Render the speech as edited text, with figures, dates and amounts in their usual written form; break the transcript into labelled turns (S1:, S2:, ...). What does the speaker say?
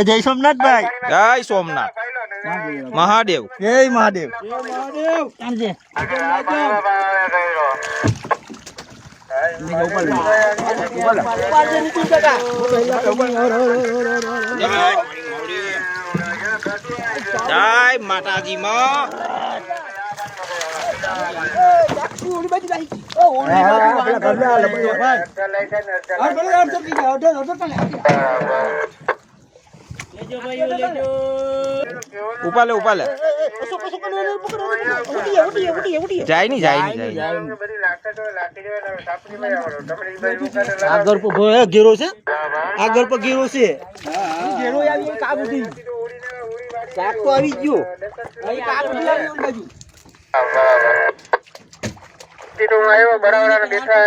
S1: જય સોમનાથ ભાઈ.
S2: જય સોમનાથ મહાદેવ.
S1: જય મહાદેવ.
S2: જય માતાજી માં. ઉપાલે ઉપાલે જાય નહીં
S1: આગળ પર ઘેરો છે. આગળ પર ઘેરો છે. ઘેરો આવી કાબુથી શાક તો આવી ગયો. બરાબર બેઠા